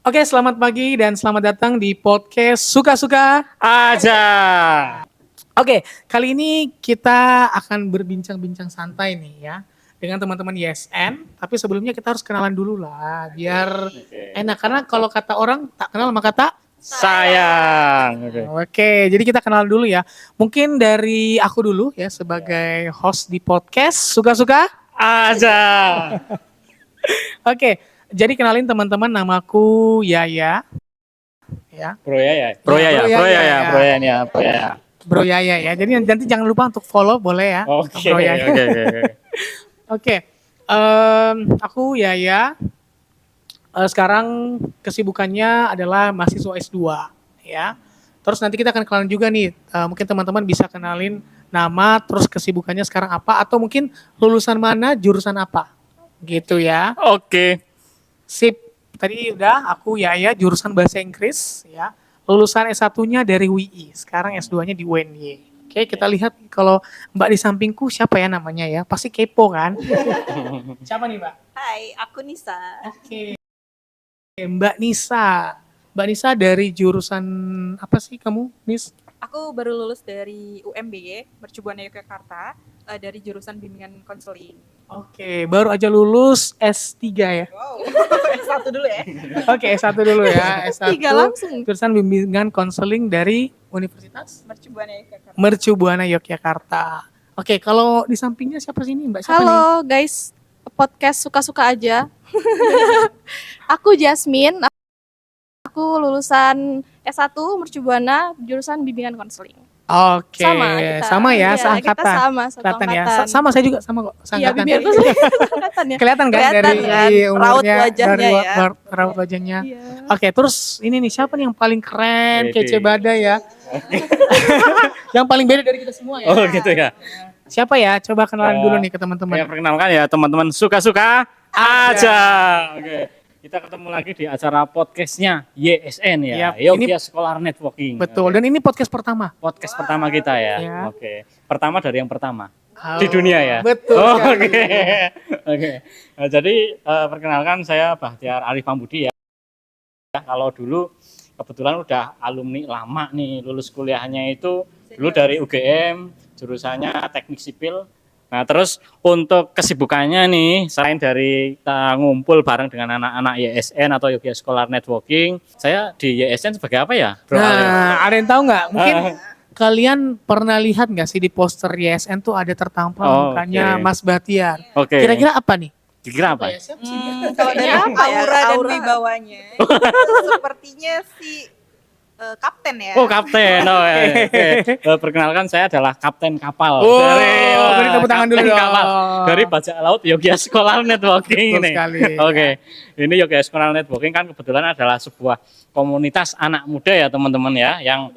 Oke, selamat pagi dan selamat datang di podcast Suka-Suka Aja. Oke, kali ini kita akan berbincang-bincang santai nih ya dengan teman-teman YSN. Tapi sebelumnya kita harus kenalan dulu lah, biar enak. Karena kalau kata orang tak kenal maka tak. Sayang. Oke, jadi kita kenal dulu ya. Mungkin dari aku dulu ya sebagai host di podcast Suka-Suka Aja. Oke, jadi kenalin teman-teman, namaku Yaya. Ya. Bro ya. Bro Yaya. Bro Yaya ya. Jadi nanti jangan lupa untuk follow, boleh ya. Oke. Bro Yaya. Oke. Aku Yaya. Sekarang kesibukannya adalah mahasiswa S2 ya. Terus nanti kita akan kenalan juga nih. Mungkin teman-teman bisa kenalin nama, terus kesibukannya sekarang apa, atau mungkin lulusan mana, jurusan apa. Gitu ya. Oke. Sip. Tadi udah aku Yaya, jurusan bahasa Inggris ya. Lulusan S1-nya dari UI, sekarang S2-nya di UNY. Oke, kita lihat kalau Mbak di sampingku siapa ya namanya ya? Pasti kepo kan? Siapa nih, Mbak? Hai, aku Nisa. Oke. Mbak Nisa. Mbak Nisa dari jurusan apa sih kamu, Nis? Aku baru lulus dari UMBY, Mercubuana Yogyakarta, dari jurusan bimbingan konseling. Oke, baru aja lulus S3 ya? Wow, S1 dulu ya. Oke, S1 dulu ya. S1 S3 langsung. jurusan bimbingan konseling dari Universitas Mercubuana Yogyakarta. Mercubuana Yogyakarta. Oke, kalau di sampingnya siapa sih ini, Mbak? Siapa nih? Halo guys, podcast Suka-Suka Aja. Aku Jasmine, aku lulusan S1 Mercubuana, jurusan bimbingan konseling. Oke, Kita. sama ya, Iya, seangkatan. Kita sama, satu Kelihatan ya. angkatan. Sama saya juga sama kok, Iya, seangkatan. bimbingan konseling angkatan ya. Kelihatan kan Kelihatan dari kan, umurnya, raut wajahnya dari ya. raut wajahnya. Iya. Oke, terus ini nih siapa nih yang paling keren, Wede. kece badai ya? Yang paling beda dari kita semua ya. Oh gitu ya. Siapa ya? Coba kenalan dulu nih ke teman-teman. Ya perkenalkan ya teman-teman Suka-Suka Aja. Oke. Kita ketemu lagi di acara podcastnya YSN ya. Yap, Yogyakarta Scholar Networking. Betul. Dan ini podcast pertama. Podcast pertama kita ya. Ya. Oke. Pertama dari yang pertama. Di dunia ya. Betul. Oh, sekali. Oke. Oke. Nah, jadi perkenalkan saya Bahtiar Arif Pambudi ya. Kalau dulu kebetulan udah alumni lama nih, lulus kuliahnya itu dulu dari UGM, jurusannya Teknik Sipil. Nah, terus untuk kesibukannya nih, selain dari kita ngumpul bareng dengan anak-anak YSN atau Yogyakarta Scholar Networking, saya di YSN sebagai apa ya, Bro Alif? Nah, ada yang tahu nggak? Mungkin kalian pernah lihat nggak sih di poster YSN tuh ada tertampal Oh, mukanya oke. Mas Bahtiar. Oke. Kira-kira apa nih? Kira apa? Kalau dari Apa ya? aura dan Aura. wibawanya, sepertinya si kapten ya. Oh, kapten. Oh, ya. Oke. Perkenalkan saya adalah kapten kapal. Oh, beri tepuk tangan dulu kapten dong. kapal. Dari bajak laut Yogyakarta Scholar Networking Betul ini. sekali. Oke. Ini Yogyakarta Scholar Networking kan kebetulan adalah sebuah komunitas anak muda ya, teman-teman ya, yang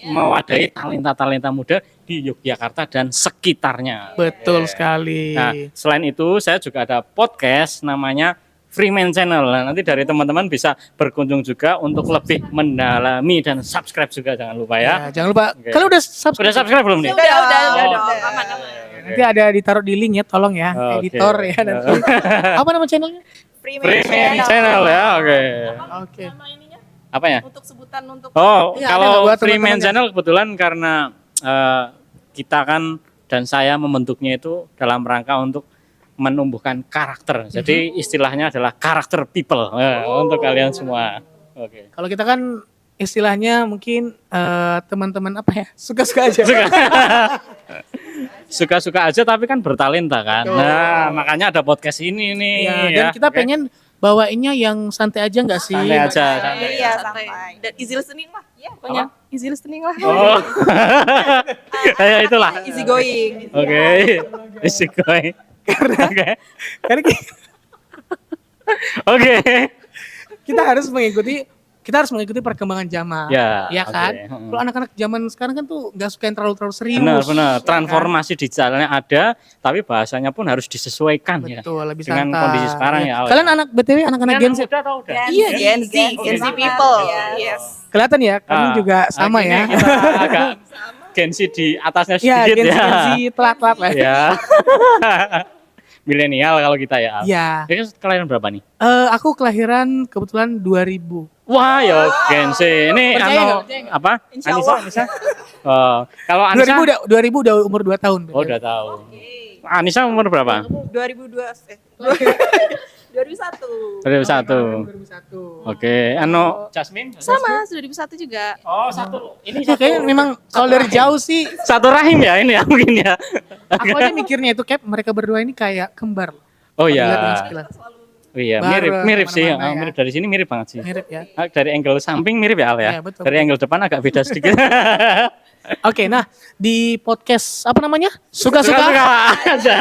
mewadahi talenta-talenta muda di Yogyakarta dan sekitarnya. Betul sekali. Nah, selain itu saya juga ada podcast namanya Freeman Channel. Nah, nanti dari teman-teman bisa berkunjung juga untuk lebih mendalami dan subscribe juga, jangan lupa ya. Ya, jangan lupa. Oke. Kalian udah subscribe? Sudah subscribe belum nih? Udah, Udah. aman. Nanti ada ditaruh di link ya, tolong ya, Oke. editor ya nanti. Apa nama channelnya? Freeman Channel ya, oke. Oke. Nama ininya Apa ya? untuk sebutan untuk Oh, Iya, ada nggak kalau buat Freeman teman-temannya? Channel kebetulan karena kita kan dan saya membentuknya itu dalam rangka untuk menumbuhkan karakter. Jadi istilahnya adalah karakter people untuk kalian semua. Oke. Kalau kita kan istilahnya mungkin teman-teman apa ya? Suka-suka aja. Suka-suka aja tapi kan bertalenta kan. Betul. Nah, makanya ada podcast ini nih. Ya, dan kita Oke. pengen bawainnya yang santai aja nggak sih? Santai aja. Santai. Iya, santai. Dan easy listening lah. Ya, pokoknya easy listening lah. Oh. Kayak itulah. easy going. Oke. Easy going. Oke. Karena Oke. kita harus mengikuti perkembangan zaman. Ya, kan? oke. Kalau anak-anak zaman sekarang kan tuh nggak suka yang terlalu serius. Benar. ya Transformasi digitalnya ada, tapi bahasanya pun harus disesuaikan kan? ya. Betul, lebih Dengan santai. kondisi sekarang ya, Al. Kalian anak BTW anak-anak Gen Z. muda atau udah? Iya, Gen Z people. Yes. Kelihatan ya, kami Ah, juga sama ini ya. Kita agak Gen Z di atasnya Iya, sedikit Gen Z, ya. Gen Z telat-telat lah. Ya. milenial kalau kita ya. Iya. Ini kelahiran berapa nih? Aku kelahiran kebetulan 2000. Wah, ya Gense. Ini Percaya anu nggak? Percaya nggak? apa? Insya Anissa, Allah. Anissa. Kalau Anissa 2000 udah umur 2 tahun. Oh, udah tahu. Anissa umur berapa? 2002 2001. 2001. 2001. Oke, anu Jasmine? Sama, 2001 juga. Oh, satu. Ini Iya, kayaknya memang kalau dari jauh sih satu rahim ya ini ya mungkin ya. aku aja mikirnya itu Cap, mereka berdua ini kayak kembar. Oh Dilihat dari iya. sekilas. Oh iya, Bareng mirip sih. kemana-mana ya. Mirip dari sini mirip banget sih. Mirip ya. Dari angle samping mirip ya Al ya. Iya, betul. Dari angle depan agak beda sedikit. Oke, nah di podcast apa namanya? Suka-suka. aja.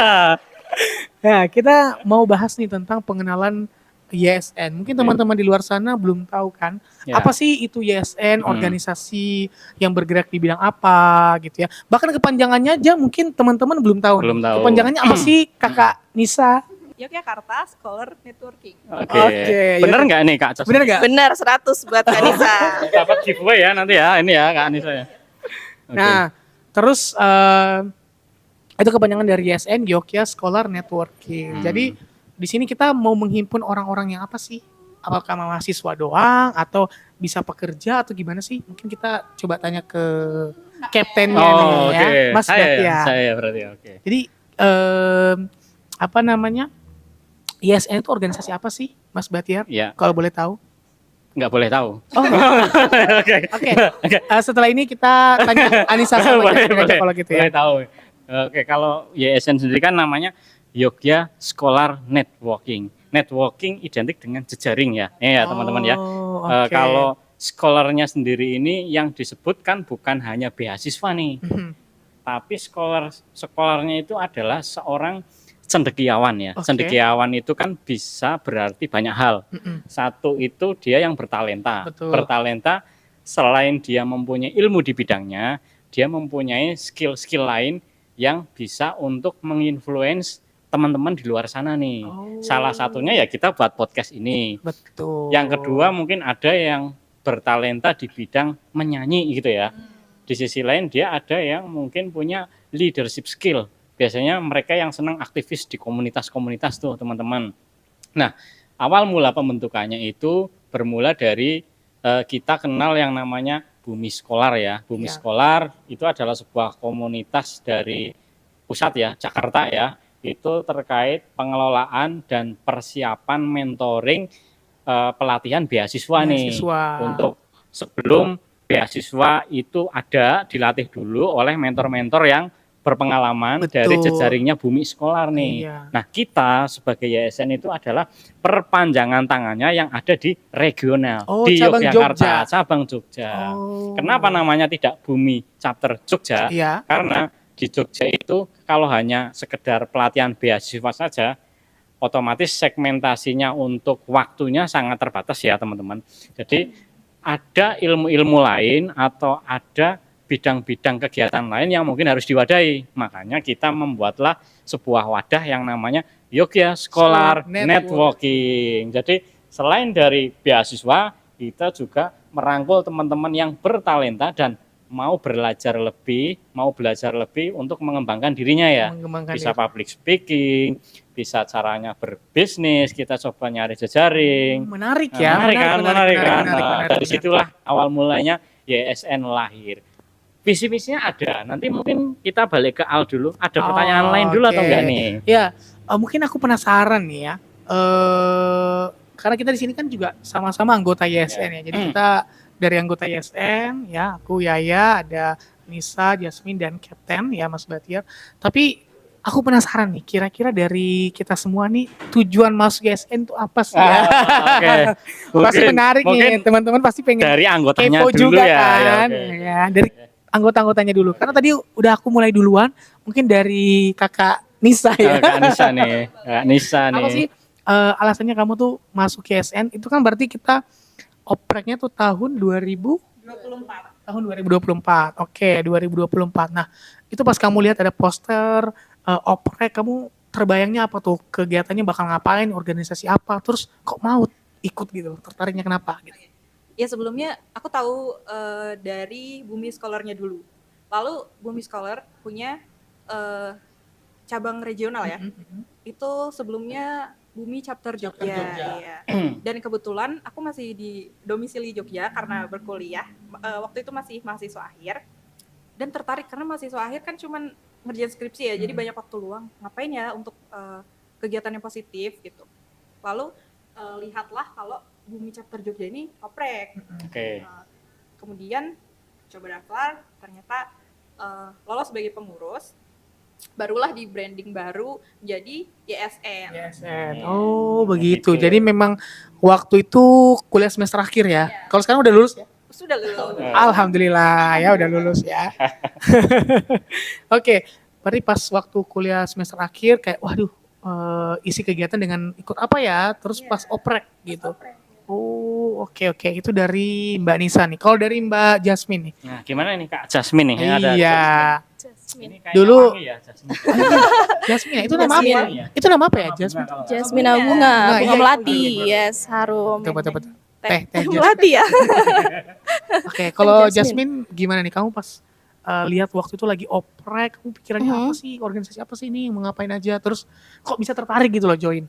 Nah, kita mau bahas nih tentang pengenalan YSN. Mungkin teman-teman di luar sana belum tahu kan, Ya. apa sih itu YSN, organisasi yang bergerak di bidang apa gitu ya. Bahkan kepanjangannya aja mungkin teman-teman belum tahu. Belum tahu. Kepanjangannya apa sih, Kakak Nisa? Yogyakarta Scholar Networking. Oke. Oke, Bener ya. nggak nih Kak? Bener gak? Benar 100 buat Kanisa. Dapat giveaway ya nanti ya. Ini ya Kak Anissa ya. Oke. Nah, terus itu kepanjangan dari YSN, Yogyakarta Scholar Networking. Jadi di sini kita mau menghimpun orang-orang yang apa sih? Apakah mahasiswa doang atau bisa pekerja atau gimana sih? Mungkin kita coba tanya ke kaptennya nih Oh, ya, oke. Mas Batia. Saya berarti oke. Jadi apa namanya? YSN itu organisasi apa sih, Mas Batiar? Ya, Kalau boleh tahu. nggak boleh tahu. Oh, Oke. oke. Setelah ini kita tanya Anissa sama boleh, Jasmine aja boleh, kalau gitu ya. boleh tahu. Oke, kalau YSN sendiri kan namanya Yogyakarta Scholar Networking. Networking identik dengan jejaring ya. Ya teman-teman ya. Oh, oke. Kalau scholarnya sendiri ini yang disebutkan bukan hanya beasiswa nih, Mhm. tapi scholarnya itu adalah seorang cendekiawan ya. Oke. Cendekiawan itu kan bisa berarti banyak hal. Mhm. Satu itu dia yang bertalenta. Betul. Bertalenta selain dia mempunyai ilmu di bidangnya, dia mempunyai skill-skill lain yang bisa untuk menginfluence teman-teman di luar sana nih. Oh. Salah satunya ya kita buat podcast ini. Betul. Yang kedua mungkin ada yang bertalenta di bidang menyanyi gitu ya. Di sisi lain dia ada yang mungkin punya leadership skill. Biasanya mereka yang senang aktivis di komunitas-komunitas tuh teman-teman. Nah, awal mula pembentukannya itu bermula dari kita kenal yang namanya Bumi Scholar ya. Bumi Ya. Scholar itu adalah sebuah komunitas dari pusat ya, Jakarta ya. Itu terkait pengelolaan dan persiapan mentoring pelatihan beasiswa nih. Beasiswa. Untuk sebelum beasiswa itu ada dilatih dulu oleh mentor-mentor yang berpengalaman Betul. dari jejaringnya Bumi Scholar nih. Iya. Nah, kita sebagai YSN itu adalah perpanjangan tangannya yang ada di regional Oh, di cabang Yogyakarta, Jogja. cabang Jogja. Oh. Kenapa namanya tidak Bumi Chapter Jogja? Iya. Karena di Jogja itu kalau hanya sekedar pelatihan beasiswa saja, otomatis segmentasinya untuk waktunya sangat terbatas ya teman-teman. Jadi ada ilmu-ilmu lain atau ada bidang-bidang kegiatan lain yang mungkin harus diwadahi. Makanya kita membuatlah sebuah wadah yang namanya Yogyakarta Scholar Networking. Jadi selain dari beasiswa, kita juga merangkul teman-teman yang bertalenta dan mau belajar lebih untuk mengembangkan dirinya ya. Mengembangkan Bisa diri. public speaking, bisa caranya berbisnis, kita coba nyari jejaring. Menarik Nah, ya. menarik kan. Nah, menarik, dari situlah awal mulanya YSN lahir. Visi-misinya ada. Nanti mungkin kita balik ke Al dulu. Ada pertanyaan lain dulu atau oke. enggak nih? Ya, mungkin aku penasaran nih ya. Karena kita di sini kan juga sama-sama anggota YSN ya. Jadi kita dari anggota YSN ya, aku Yaya, ada Nisa, Jasmine dan Kapten ya Mas Batiar. Tapi aku penasaran nih, kira-kira dari kita semua nih tujuan masuk YSN itu apa sih? Oke. Pasti menarik nih, mungkin teman-teman pasti pengen dari anggotanya kepo dulu juga ya. kan. oke. Ya, dari anggota-anggotanya dulu. Karena tadi udah aku mulai duluan, mungkin dari Kakak Nisa ya. Kak Nisa nih. Kak Nisa nih. Apa sih alasannya kamu tuh masuk YSN? Itu kan berarti kita opreknya tuh tahun 24. tahun 2024. Oke, 2024. Nah, itu pas kamu lihat ada poster oprek, kamu terbayangnya apa tuh? Kegiatannya bakal ngapain? Organisasi apa? Terus kok mau ikut gitu? Tertariknya kenapa gitu? Ya sebelumnya aku tahu dari Bumi Scholar-nya dulu. Lalu Bumi Scholar punya cabang regional ya. itu sebelumnya Bumi Chapter Jogja. Iya. Dan kebetulan aku masih di domisili Jogja karena berkuliah. Waktu itu masih mahasiswa akhir. Dan tertarik karena mahasiswa akhir kan cuman ngerjain skripsi ya, jadi banyak waktu luang. Ngapain ya untuk kegiatan yang positif gitu. Lalu lihatlah kalau Bumi Chapter Jogja ini oprek. Oke. Kemudian coba daftar, ternyata lolos sebagai pengurus. Barulah di branding baru jadi YSN. YSN. Oh, begitu. Jadi memang waktu itu kuliah semester akhir ya. Kalau sekarang udah lulus ya? Sudah lulus. Alhamdulillah ya udah lulus ya. Oke, berarti pas waktu kuliah semester akhir kayak waduh isi kegiatan dengan ikut apa ya? Terus pas oprek gitu. Oh, oke. Itu dari Mbak Nisa nih. Kalau dari Mbak Jasmine nih. Nah, gimana nih Kak Jasmine nih? Ada Iya. Ini kayaknya Dulu- wangi ya, Jasmine. Jasmine, itu nama apa? Jasmine. Itu nama apa ya, Jasmine? Jasmina bunga, Nah, bunga iya, melati, yes, harum. Betul. Teh Jasmine. Melati ya. Oke, kalau Jasmine. Jasmine gimana nih? Kamu pas lihat waktu itu lagi oprek, kamu pikirannya apa sih? Organisasi apa sih ini? Mau ngapain aja? Terus kok bisa tertarik gitu loh join?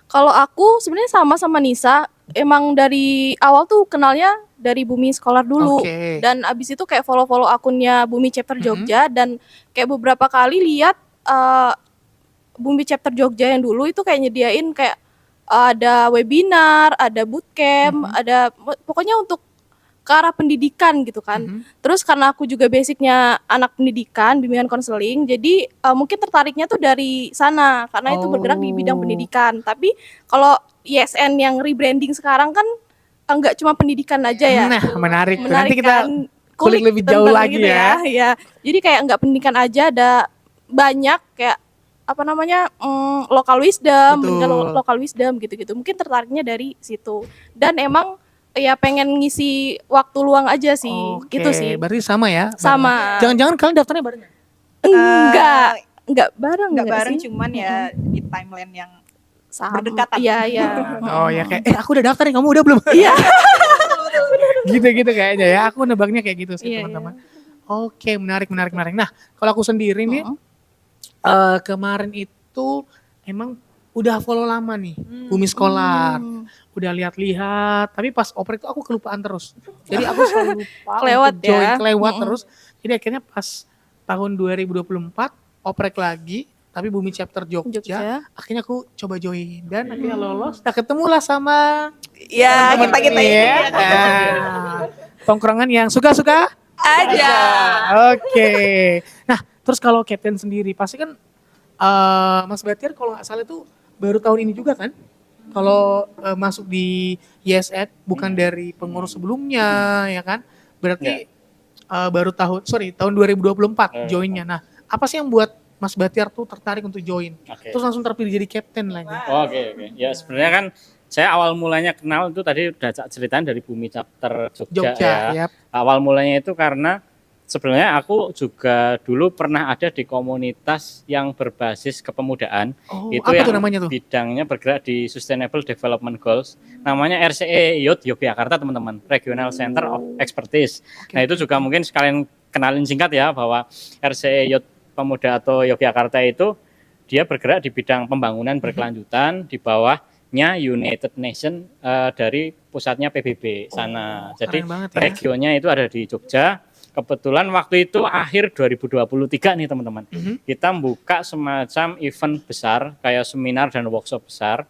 Kalau aku sebenarnya sama Nisa, emang dari awal tuh kenalnya dari Bumi Scholar dulu. Oke. Dan abis itu kayak follow akunnya Bumi Chapter Jogja dan kayak beberapa kali lihat Bumi Chapter Jogja yang dulu itu kayak nyediain kayak ada webinar, ada bootcamp, ada pokoknya untuk ke arah pendidikan gitu kan. Terus karena aku juga basicnya anak pendidikan, bimbingan konseling, jadi mungkin tertariknya tuh dari sana karena itu bergerak di bidang pendidikan. Tapi kalau ISN yang rebranding sekarang kan enggak cuma pendidikan aja ya. Nah, menarik tuh. Nanti kita kan, kulik lebih jauh tentang lagi gitu ya. Ya. Jadi kayak enggak pendidikan aja, ada banyak kayak apa namanya local wisdom, Betul. pendidikan local wisdom gitu-gitu. Mungkin tertariknya dari situ. Dan emang ya pengen ngisi waktu luang aja sih, Oke, gitu sih. berarti sama ya? Sama. Jangan-jangan kalian daftarnya bareng? Enggak bareng Nggak nggak bareng, sih? cuman ya di timeline yang Sama. berdekatan. Iya. Oh ya kayak aku udah daftar nih, kamu udah belum? Iya. Gitu kayaknya ya. Aku nebaknya kayak gitu sih Iya, teman-teman. Oke, menarik. Nah, kalau aku sendiri nih kemarin itu emang udah follow lama nih Bumi Scholar. Udah lihat-lihat, tapi pas oprek itu aku kelupaan terus. Jadi aku selalu lupa Kelewat untuk join, ya. kelewat terus. Jadi akhirnya pas tahun 2024 oprek lagi, tapi Bumi Chapter Jogja. Akhirnya aku coba join dan akhirnya lolos. Nah, ketemulah sama Ya, kita ini ya. Tongkrongan yang suka-suka aja. Oke. Nah, terus kalau Captain sendiri pasti kan Mas Batiar kalau nggak salah itu baru tahun ini juga kan? Kalau masuk di YSN bukan dari pengurus sebelumnya ya kan? Berarti baru tahun 2024 joinnya. Nah, apa sih yang buat Mas Batiar tuh tertarik untuk join? Oke. Terus langsung terpilih jadi Captain lagi. Oke. Ya sebenarnya kan saya awal mulanya kenal itu tadi udah ceritain dari Bumi Chapter Jogja ya. Yap. Awal mulanya itu karena sebenarnya aku juga dulu pernah ada di komunitas yang berbasis kepemudaan. Oh, Itu apa yang tuh namanya tuh? bidangnya bergerak di Sustainable Development Goals. Namanya RCE Youth Yogyakarta teman-teman, Regional Center of Expertise. Nah itu juga mungkin sekalian kenalin singkat ya bahwa RCE Youth Pemuda atau Yogyakarta itu dia bergerak di bidang pembangunan berkelanjutan di bawahnya United Nations dari pusatnya PBB sana. Jadi keren banget ya. regionnya itu ada di Jogja. Kebetulan waktu itu akhir 2023 nih teman-teman. Kita buka semacam event besar kayak seminar dan workshop besar.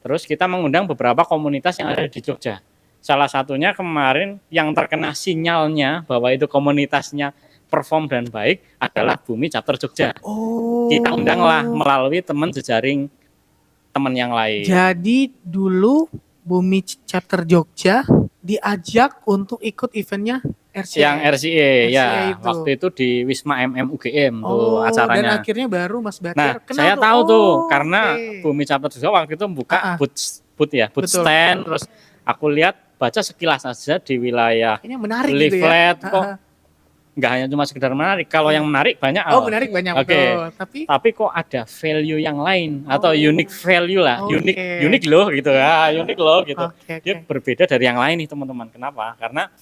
Terus kita mengundang beberapa komunitas yang ada di Jogja. Salah satunya kemarin yang terkena sinyalnya bahwa itu komunitasnya perform dan baik adalah Bumi Chapter Jogja. Oh. Kita undanglah melalui teman jejaring teman yang lain. Jadi dulu Bumi Chapter Jogja diajak untuk ikut eventnya RCA. Yang RCA ya, itu. waktu itu di Wisma UGM tuh acaranya. Dan akhirnya baru Mas Nah, Batiar kenal saya tahu tuh karena oke. Bumi Chapter Jogja waktu itu buka booth Betul. stand, terus aku lihat baca sekilas saja di wilayah Kayaknya menarik gitu ya. leaflet kok nggak hanya cuma sekedar menarik. Kalau yang menarik banyak. Oh, menarik banyak Oke. betul. Tapi kok ada value yang lain atau unique value lah, Oke. unik loh gitu ya, unik loh gitu. Oke. Dia berbeda dari yang lain nih teman-teman. Kenapa? Karena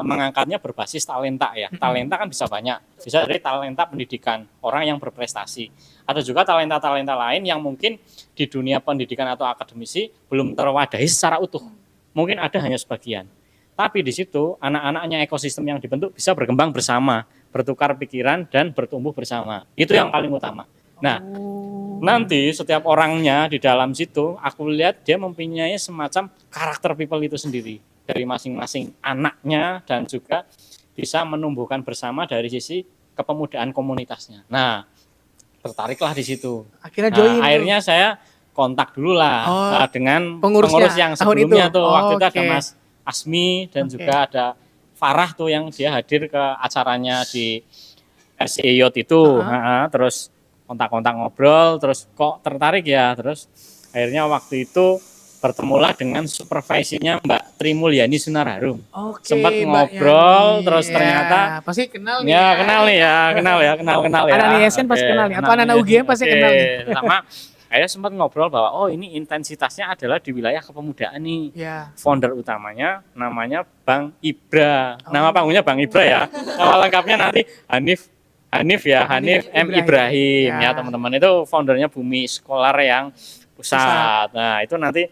mengangkatnya berbasis talenta ya. Talenta kan bisa banyak, bisa dari talenta pendidikan, orang yang berprestasi. Ada juga talenta-talenta lain yang mungkin di dunia pendidikan atau akademisi belum terwadahi secara utuh. Mungkin ada hanya sebagian. Tapi di situ anak-anaknya ekosistem yang dibentuk bisa berkembang bersama, bertukar pikiran dan bertumbuh bersama. Itu yang paling utama. Nah, nanti setiap orangnya di dalam situ, aku lihat dia mempunyai semacam karakter people itu sendiri dari masing-masing anaknya dan juga bisa menumbuhkan bersama dari sisi kepemudaan komunitasnya. Nah, tertariklah di situ. Akhirnya join. Akhirnya saya kontak dulu lah dengan pengurusnya, pengurus yang tahun sebelumnya itu. tuh. Waktu itu ada Oke. Mas Asmi dan juga ada Farah tuh yang dia hadir ke acaranya di SEY itu. Terus kontak-kontak ngobrol, terus kok tertarik ya, terus akhirnya waktu itu bertemulah dengan supervisinya Mbak Trimulyani Sunarharum. Oke, Sempat Mbak ngobrol, Yani. terus Ya, ternyata pasti kenal nih. ya kenal nih ya, kenal ya. Anak ISN pasti kenal nih, atau anak UGM pasti Oke. kenal nih. Sama saya sempat ngobrol bahwa oh ini intensitasnya adalah di wilayah kepemudaan nih. Ya. Founder utamanya namanya Bang Ibra. Nama panggungnya Bang Ibra ya. Nama lengkapnya nanti Hanif M. Ibrahim ya, teman-teman. Itu foundernya Bumi Scholar yang pusat. Nah, itu nanti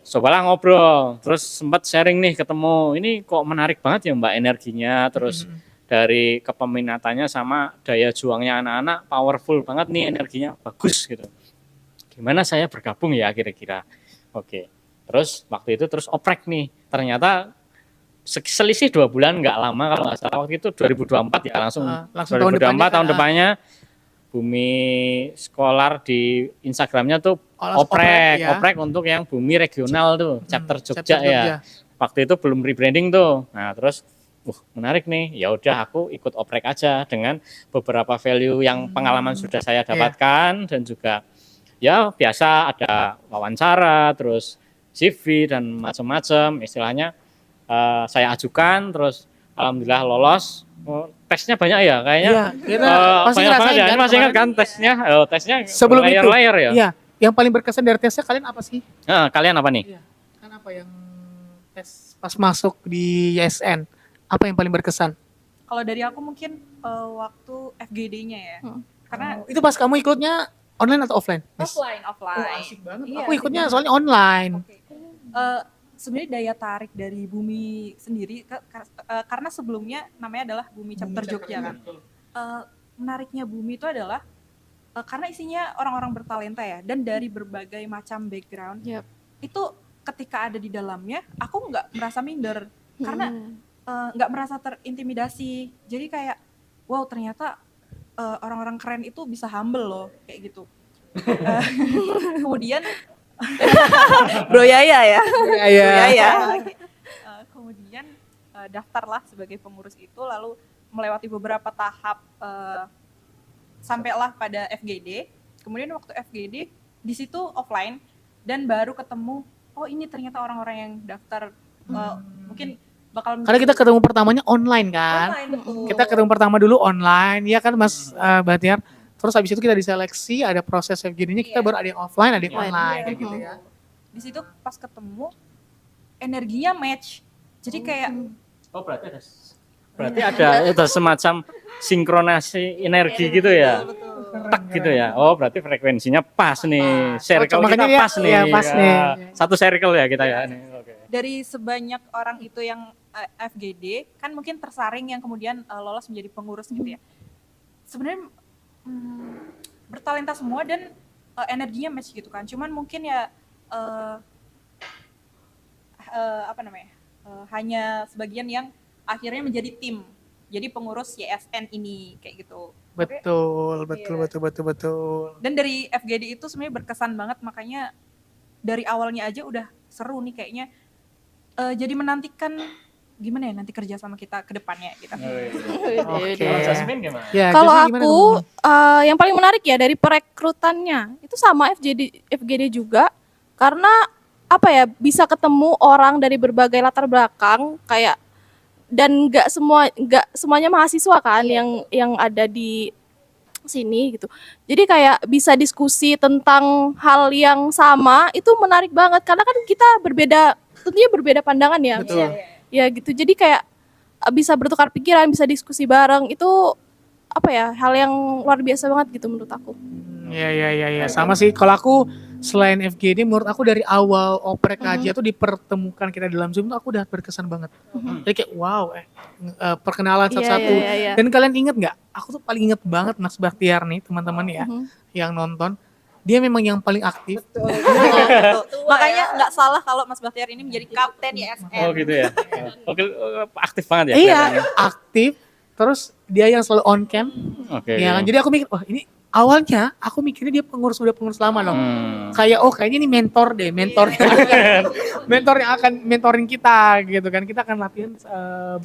cobalah ngobrol. Terus sempat sharing nih, ketemu. Ini kok menarik banget ya Mbak energinya, terus dari kepemainatannya sama daya juangnya anak-anak powerful banget nih, energinya bagus gitu. Gimana saya bergabung ya kira-kira. Oke. Terus waktu itu terus oprek nih. Ternyata selisih 2 bulan nggak lama kalau nggak salah, waktu itu 2024 ya, langsung 2024 tahun depannya Bumi Scholar di Instagramnya tuh oprek untuk yang Bumi regional tuh, chapter Jogja ya. Waktu itu belum rebranding tuh. Nah, terus menarik nih. Ya udah aku ikut oprek aja dengan beberapa value yang pengalaman sudah saya dapatkan dan juga ya biasa ada wawancara, terus CV dan macam-macam istilahnya. Saya ajukan, terus alhamdulillah lolos. Tesnya banyak ya kayaknya. Iya, pasti banyak banget ya. kan, Ini masih ingat kan tesnya? Tesnya sebelum layar-layar ya. Iya, yang paling berkesan dari tesnya kalian apa sih? Kalian apa nih? Iya, kan apa yang tes pas masuk di YSN? Apa yang paling berkesan? Kalau dari aku mungkin waktu FGD-nya ya. Karena Itu pas kamu ikutnya online atau offline? offline. Asik banget. Iya, Aku asik ikutnya banget. soalnya online. Sebenarnya daya tarik dari Bumi sendiri karena sebelumnya namanya adalah Bumi Chapter Jogja kan. Menariknya Bumi itu adalah karena isinya orang-orang bertalenta ya, dan dari berbagai macam background. Itu ketika ada di dalamnya, aku nggak merasa minder karena nggak merasa terintimidasi. Jadi kayak wow, ternyata orang-orang keren itu bisa humble loh kayak gitu. Kemudian Bro Yaya ya. Iya. Kemudian daftarlah sebagai pengurus itu, lalu melewati beberapa tahap sampailah pada FGD. Kemudian waktu FGD di situ offline dan baru ketemu oh ini ternyata orang-orang yang daftar mungkin bakal Karena kita ketemu pertamanya online kan. online, betul. Kita ketemu pertama dulu online, ya kan Mas Batiar. Terus habis itu kita diseleksi, ada proses FGD-nya, kita baru ada yang offline, ada yang online kayak gitu ya. Di situ pas ketemu energinya match. Jadi kayak berarti ada semacam sinkronasi energi gitu ya. Tak gitu ya. Oh, berarti frekuensinya pas nih. Circle makanya kita ya, pas nih. ya, pas nih. Satu circle ya kita ya. Oke. dari sebanyak orang itu yang FGD kan mungkin tersaring yang kemudian lolos menjadi pengurus gitu ya. Sebenarnya bertalenta semua dan energinya match gitu kan. Cuman mungkin ya hanya sebagian yang akhirnya menjadi tim. Jadi pengurus YSN ini kayak gitu. Betul. Dan dari FGD itu sebenarnya berkesan banget, makanya dari awalnya aja udah seru nih kayaknya. Jadi menantikan gimana ya nanti kerja sama kita ke depannya gitu. Oke. Kalau Jasmine gimana? Ya, Kalau Jasmine gimana aku kamu? yang paling menarik ya dari perekrutannya itu sama FGD juga, karena apa ya, bisa ketemu orang dari berbagai latar belakang kayak, dan nggak semuanya mahasiswa kan yang ada di sini gitu. Jadi kayak bisa diskusi tentang hal yang sama, itu menarik banget karena kan kita tentunya berbeda pandangan ya. Betul. ya gitu. Jadi kayak bisa bertukar pikiran, bisa diskusi bareng. Itu apa ya, hal yang luar biasa banget gitu menurut aku. Ya. Sama sih. Kalau aku selain FGD, menurut aku dari awal oprek aja tuh dipertemukan kita dalam Zoom tuh aku udah berkesan banget. Jadi kayak wow, perkenalan Iya, satu-satu. iya. Dan kalian inget nggak? Aku tuh paling inget banget Mas Bahtiar nih, teman-teman ya, yang nonton. Dia memang yang paling aktif. Makanya nggak salah kalau Mas Bahtiar ini menjadi kapten YSN. Oh gitu ya. Oke, aktif banget ya. Iya, kelihatannya. aktif. Terus dia yang selalu on cam. Oke. Ya kan? Jadi aku mikir, wah ini awalnya aku mikirnya dia udah pengurus lama loh. Hmm. Kayak kayaknya ini mentor deh, mentor yang akan mentoring kita gitu kan. Kita akan latihan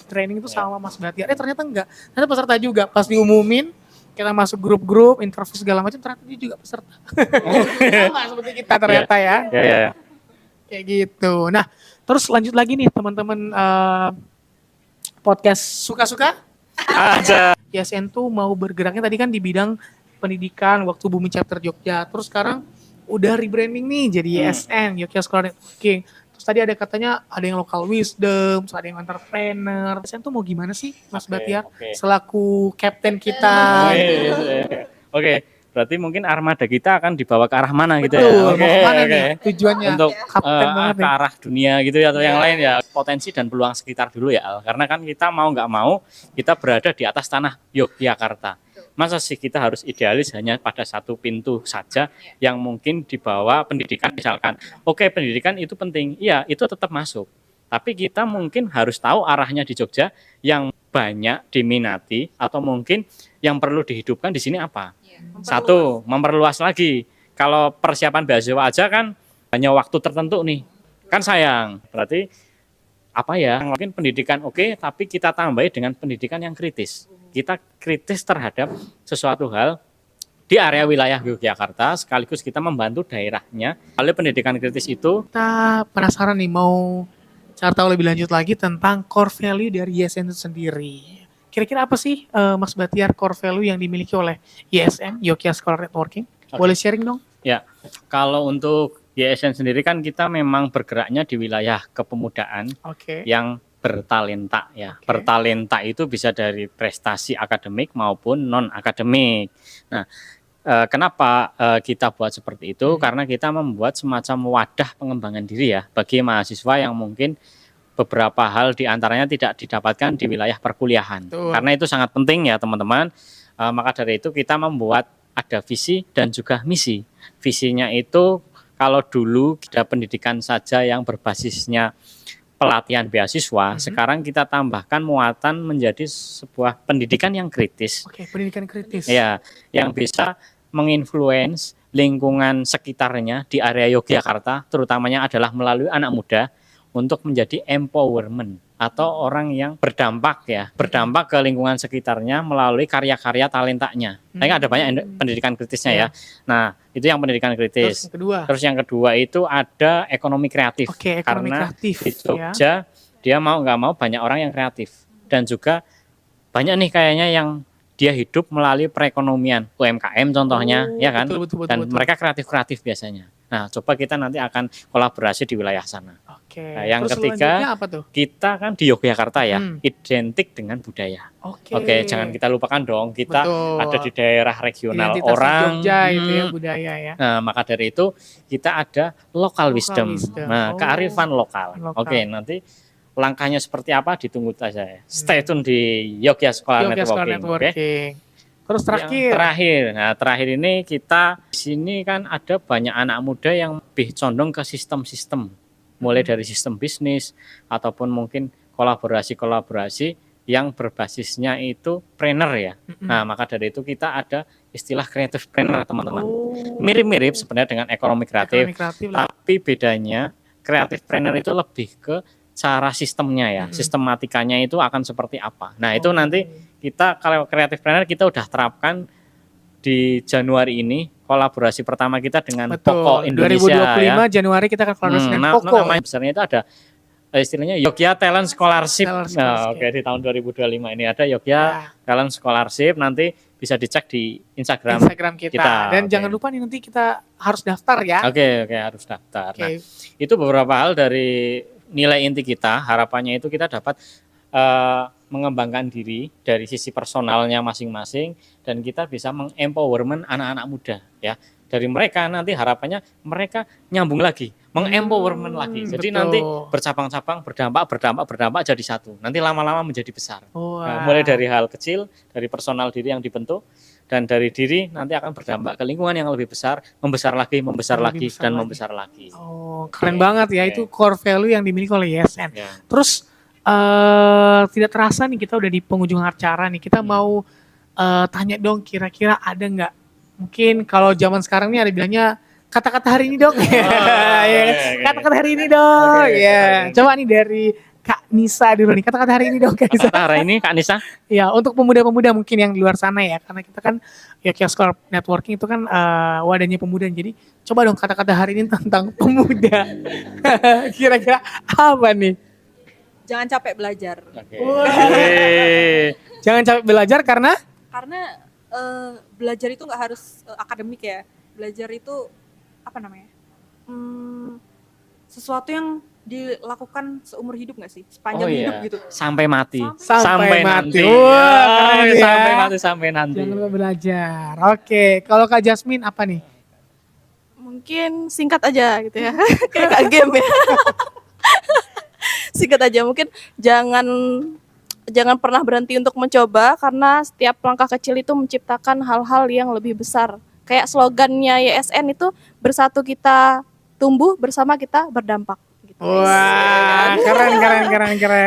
training itu sama Mas Bahtiar. Ternyata enggak. Ternyata peserta juga. Pas diumumin kita masuk grup-grup, interview segala macam, ternyata dia juga peserta. Sama seperti kita ternyata ya. Ya. Kayak gitu. Nah, terus lanjut lagi nih teman-teman podcast suka-suka. Aja. YSN tuh mau bergeraknya tadi kan di bidang pendidikan waktu Bumi Chapter Jogja. Terus sekarang udah rebranding nih jadi YSN, Jogja Scholar Networking. Terus tadi ada katanya ada yang local wisdom, terus ada yang entrepreneur. YSN tuh mau gimana sih Mas Bahtiar selaku kapten kita? Oke. Berarti mungkin armada kita akan dibawa ke arah mana gitu ya? Betul, mau kemana nih tujuannya? Untuk kapten banget ke nih. arah dunia gitu ya atau yang lain ya, potensi dan peluang sekitar dulu ya Al. Karena kan kita mau nggak mau kita berada di atas tanah Yogyakarta. Masa sih kita harus idealis hanya pada satu pintu saja yang mungkin dibawa pendidikan misalkan. Oke, pendidikan itu penting, iya itu tetap masuk. Tapi kita mungkin harus tahu arahnya di Jogja yang banyak diminati atau mungkin yang perlu dihidupkan di sini apa. Satu, memperluas lagi. Kalau persiapan beasiswa aja kan hanya waktu tertentu nih. Kan sayang. Berarti apa ya? Mungkin pendidikan oke, tapi kita tambahi dengan pendidikan yang kritis. Kita kritis terhadap sesuatu hal di area wilayah Yogyakarta, sekaligus kita membantu daerahnya. Oleh pendidikan kritis itu, Kita penasaran nih mau cari tahu lebih lanjut lagi tentang core value dari YSN itu sendiri. Kira-kira apa sih Mas Bahtiar core value yang dimiliki oleh YSN, Jogja Scholar Networking? Boleh sharing dong? ya, kalau untuk YSN sendiri kan kita memang bergeraknya di wilayah kepemudaan Oke. yang bertalenta ya. Oke. Bertalenta itu bisa dari prestasi akademik maupun non akademik. Nah, kenapa kita buat seperti itu? Karena kita membuat semacam wadah pengembangan diri ya bagi mahasiswa yang mungkin beberapa hal diantaranya tidak didapatkan di wilayah perkuliahan. Betul. Karena itu sangat penting ya teman-teman. Maka dari itu kita membuat ada visi dan juga misi. Visinya itu kalau dulu ada pendidikan saja yang berbasisnya pelatihan beasiswa, sekarang kita tambahkan muatan menjadi sebuah pendidikan yang kritis. Oke, pendidikan kritis. Ya, yang bisa menginfluence lingkungan sekitarnya di area Yogyakarta, terutamanya adalah melalui anak muda untuk menjadi empowerment atau orang yang berdampak ke lingkungan sekitarnya melalui karya-karya talentanya. Nah, ada banyak pendidikan kritisnya ya. Nah, itu yang pendidikan kritis. Terus yang kedua itu ada ekonomi kreatif. Oke, ekonomi karena kreatif, di Jogja dia mau nggak mau banyak orang yang kreatif dan juga banyak nih kayaknya yang dia hidup melalui perekonomian UMKM contohnya, ya kan? Betul, Dan mereka kreatif biasanya. Nah, coba kita nanti akan kolaborasi di wilayah sana. Oke. Nah, yang Terus ketiga, selanjutnya apa tuh? kita kan di Yogyakarta ya, identik dengan budaya. Oke, jangan kita lupakan dong, kita Betul. ada di daerah regional Identitas orang. Jogja itu ya, budaya ya. Nah, maka dari itu kita ada local wisdom. Nah, kearifan lokal. Oke, nanti langkahnya seperti apa ditunggu saja ya. Stay tune di Jogja Scholar Networking. Oke. Terus terakhir ini kita di sini kan ada banyak anak muda yang lebih condong ke sistem-sistem, mulai dari sistem bisnis ataupun mungkin kolaborasi yang berbasisnya itu trainer ya. Nah, maka dari itu kita ada istilah creative trainer teman-teman. Mirip-mirip sebenarnya dengan ekonomi kreatif, tapi bedanya creative trainer itu lebih ke cara sistemnya ya, sistematikanya itu akan seperti apa. Nah, itu nanti kita kalau creative planner kita udah terapkan di Januari ini, kolaborasi pertama kita dengan Poko Indonesia 2025 ya. Januari kita akan kolaborasi dengan Poko. Namanya besarnya itu ada istilahnya Jogja Talent Scholarship. Oke, di tahun 2025 ini ada Jogja Talent Scholarship, nanti bisa dicek di Instagram kita. Dan jangan lupa nih nanti kita harus daftar ya. Oke, harus daftar. Nah, itu beberapa hal dari nilai inti kita, harapannya itu kita dapat mengembangkan diri dari sisi personalnya masing-masing dan kita bisa mengempowerment anak-anak muda ya. Dari mereka nanti harapannya mereka nyambung lagi, mengempowerment lagi. Jadi betul. nanti bercabang-cabang, berdampak jadi satu. Nanti lama-lama menjadi besar. Wah. Nah, mulai dari hal kecil, dari personal diri yang dibentuk dan dari diri nanti akan berdampak ke lingkungan yang lebih besar, membesar lagi, Lebih besar dan lagi. membesar lagi. Oh, keren banget ya, itu core value yang dimiliki oleh YSN. Ya. Terus tidak terasa nih kita udah di penghujung acara nih. Kita mau tanya dong, kira-kira ada nggak? Mungkin kalau zaman sekarang nih ada bilangnya kata-kata hari ini dong. Ya kan? Kata-kata hari ini dong. Oke, Ya, kata-kata. coba nih dari Kak Nisa dulu nih. Kata-kata hari ini dong, Kak Nisa. Kata hari ini Kak Nisa, Ya, untuk pemuda-pemuda mungkin yang di luar sana ya, karena kita kan ya Kios Corp Networking itu kan wadahnya pemuda. Jadi coba dong kata-kata hari ini tentang pemuda. Kira-kira apa nih? Jangan capek belajar. Oke. Jangan capek belajar karena Karena belajar itu nggak harus akademik ya. Belajar itu apa namanya? Sesuatu yang dilakukan seumur hidup nggak sih? Sepanjang hidup gitu. Sampai mati. Sampai mati. nanti. Wah, keren ya. Sampai mati, sampai nanti. jangan lupa belajar. Oke, kalau Kak Jasmine apa nih? Mungkin singkat aja gitu ya. Kayak game ya. Singkat aja, mungkin jangan pernah berhenti untuk mencoba karena setiap langkah kecil itu menciptakan hal-hal yang lebih besar. Kayak slogannya YSN itu bersatu kita tumbuh, bersama kita berdampak. Gitu. Wah, keren.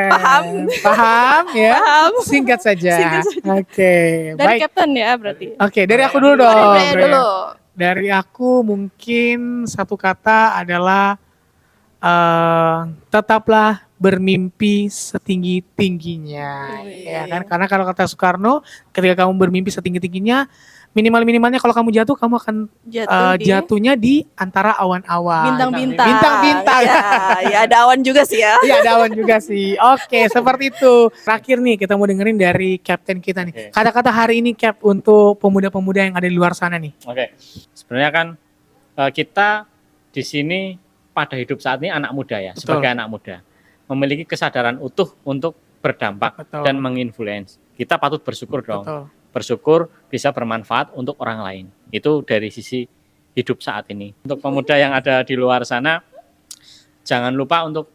Paham ya? Paham. Singkat saja. Singkat saja. Oke, Dari baik. Captain ya berarti. Oke, dari aku dulu dong. Dari Bre dulu. Dari aku mungkin satu kata adalah tetaplah bermimpi setinggi-tingginya. Ya kan? Karena kalau kata Soekarno, ketika kamu bermimpi setinggi-tingginya, minimal-minimalnya kalau kamu jatuh, kamu akan jatuhnya di antara awan-awan. Bintang-bintang. Bintang-bintang. Ya ada awan juga sih ya. Iya, ada awan juga sih. Oke, seperti itu. Terakhir nih, kita mau dengerin dari Kapten kita nih. Oke. Kata-kata hari ini, Cap, untuk pemuda-pemuda yang ada di luar sana nih. Oke. Sebenarnya kan kita di sini pada hidup saat ini anak muda ya, Betul. sebagai anak muda memiliki kesadaran utuh untuk berdampak Betul. dan menginfluence. Kita patut bersyukur dong. Betul. Bersyukur bisa bermanfaat untuk orang lain. Itu dari sisi hidup saat ini. Untuk pemuda yang ada di luar sana, jangan lupa untuk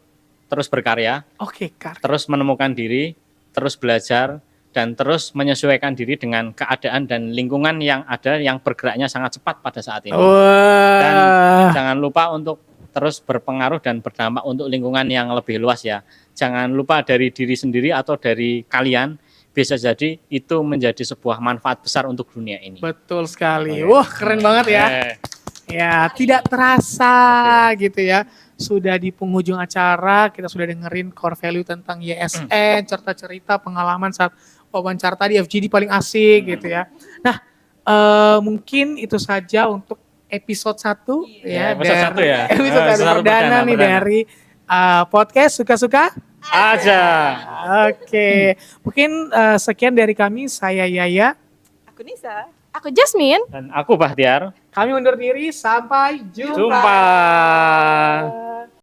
terus berkarya, Oke, Kak. terus menemukan diri, terus belajar, dan terus menyesuaikan diri dengan keadaan dan lingkungan yang ada yang bergeraknya sangat cepat pada saat ini. Dan Wah. jangan lupa untuk terus berpengaruh dan berdampak untuk lingkungan yang lebih luas ya. Jangan lupa dari diri sendiri atau dari kalian, bisa jadi itu menjadi sebuah manfaat besar untuk dunia ini. Betul sekali. Oke. Wah, keren banget ya. Ya, tidak terasa gitu ya. Sudah di penghujung acara, kita sudah dengerin core value tentang YSN, cerita-cerita pengalaman saat wawancara tadi FGD paling asik gitu ya. Nah, mungkin itu saja untuk episode 1 ya. Episode 1 ya. Episode Episode satu perdana nih perdana. dari podcast Suka-Suka Aja. Oke, mungkin sekian dari kami. Saya Yaya. Aku Nisa. Aku Jasmine. Dan aku Bahtiar. Kami undur diri. Sampai jumpa. Jumpa.